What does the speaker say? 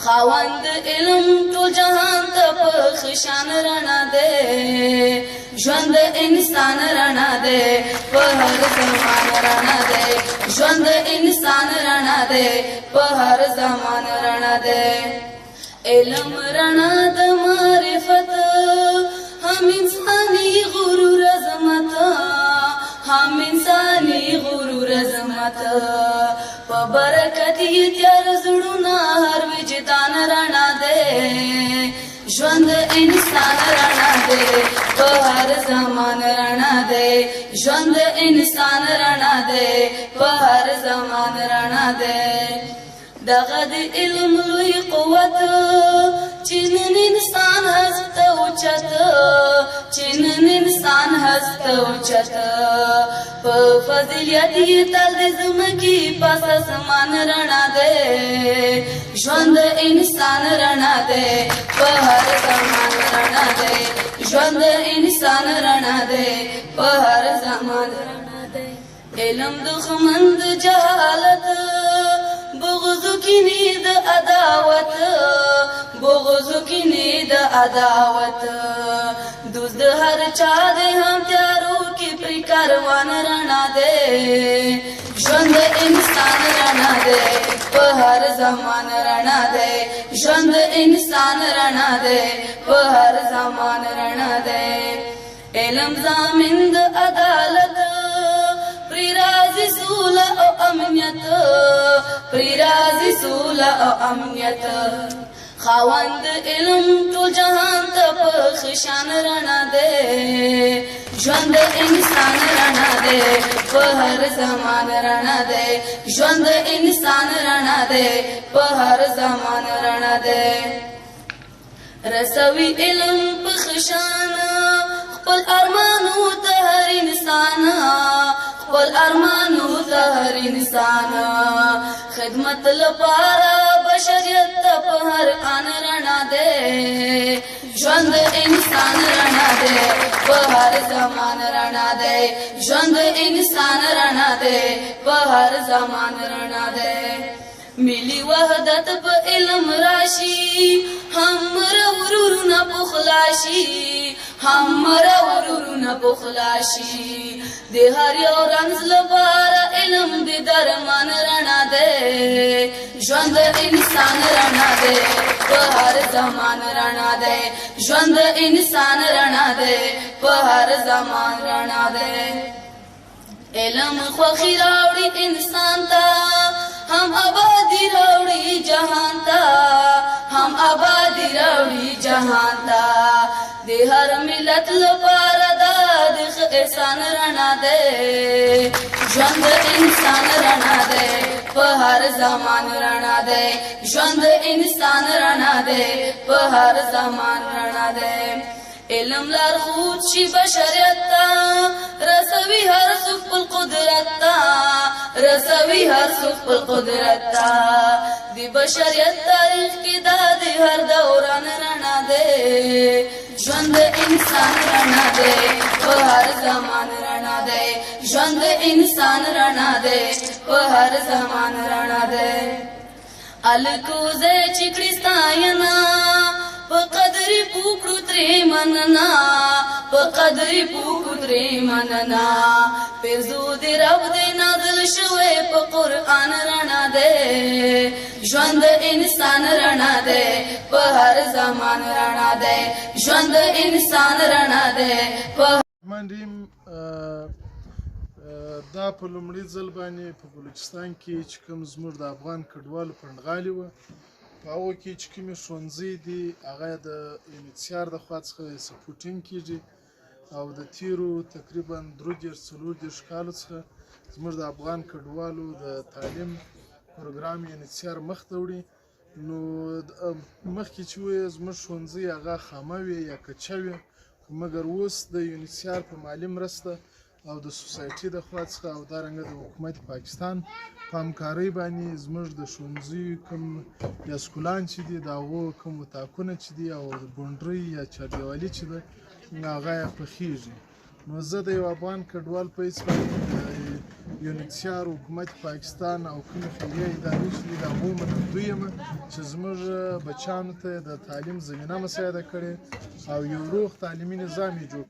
خاوند علم ټول جهان ته په خشان رڼا دی ژوند انسان رڼا دی په هر زمان رڼا دی ژوند انسان رڼا دی په هر زمان رڼا دی علم رڼا د معرفت هم انساني غرور عظمت هم انساني غرور عظمت په برکت یې تیار زړونه هر وجدان رڼا دی ژوند انسان رڼا دی په هر زمان رڼا دی ژوند انسان رڼا دی په هر زمان رڼا دی دغه د علم لوی قوت چې نن انسان هست اوچت چې نن انسان هست اوچت په فضیلت یې تل د ځمکې پس اسمان رڼا دی ژوند انسان رڼا دی په هر زمان رڼا دی ژوند انسان رڼا دی په هر زمان رڼا دی علم دښمن د جهالت بغض کینی د عداوت بغض کینی د عداوت دوست د هر چا د هم تیارو کې پر کاروان رڼا دی ژوند انسان رڼا دی په هر زمان رڼا دی ژوند انسان رڼا دی په هر زمان رڼا دی علم ضامن د عدالت پری راځي سوله او امنیت پری راځي سوله او امنیت خاوند علم ټول جهان ته په خشان رڼا دی ژوند انسان رڼا دی په هر زمان رڼا دی ژوند انسان رڼا دی په هر زمان رڼا دی رسوي علم په خشان خپل ارمانو ته هر انسان خپل ارمانو ته هر انسان خدمت لپاره بشریت ته په هر آن رڼا دی ژوند انسان رڼا دی په هر زمان رڼا دی ژوند انسان رڼا دی په هر زمان رڼا دی ملی وحدت په علم راشي همر ورورونه پخلاشي همر ورورونه پخلاشي د هر یو رنځ لپاره علم د درمان رڼا دی ژوند انسان رڼا دی په هر زمان رڼا دی ژوند انسان رڼا دی په هر زمان رڼا دی علم خوښي راوړي انسان ته هم آبادی راوړي جهان ته هم آبادی راوړي جهان ته د هر ملت لپاره دا د احسان رڼا دی ژوند انسان رڼا دی په هر زمان رڼا دی ژوند انسان رڼا دی په هر زمان رڼا دی علم لارښود شي بشریت ته رسوي هر څوک خپل قدرت ته رسوي هر څوک خپل قدرت ته د بشریت تاریخ کې دا د هر دوران رڼا دی ژوند انسان رڼا دی په هر زمان رڼا دی ژوند انسان رڼا دی په هر زمان رڼا دی الکوزه چې کړي ستاینه په قدر پوکړو ترې مننه په قدر پوکړو ترې مننه پیرزو دې رب دې نازل شوی په قرآن رڼا دی ژوند انسان رڼا دی په هر زمان رڼا دی ژوند انسان رڼا دی په منډیم دا په لومړي ځل باندې په بلوچستان کې چې کوم زموږ د افغان کډوالو پنډغالي وه په هغو کې چې کومې ښوونځي دي هغه د UNHCR د خوا څخه سپورټینګ کېږي او د تیرو تقریبا 3-4 کالو څخه زموږ د افغان کډوالو د تعلیم پروګرام UNHCR مخ ته وړي نو مخکې چې وایي زموږ ښوونځي هغه خامه وي یا کچه وي مګر اوس د UNHCR په مالي مرسته او د سوسایټي د خوا څخه او دارنګه د حکومت پاکستان په همکارۍ باندې زموږ د ښوونځیو کوم یا سکولان چې دي د هغو کوم اتاقونه چې دي او د بونډرۍ یا چاردیوالي چې ده هغه یې پخیږي نو زه د یو افغان کډوال په حیث باندې یونیسیار حکومت پاکستان او کومې خیریه ادارې چې دي د هغو منندوی یم چې زموږ بچیانو ته د تعلیم زمینه مساعده کړې او یو روغ تعلیمي نظام یې جوړ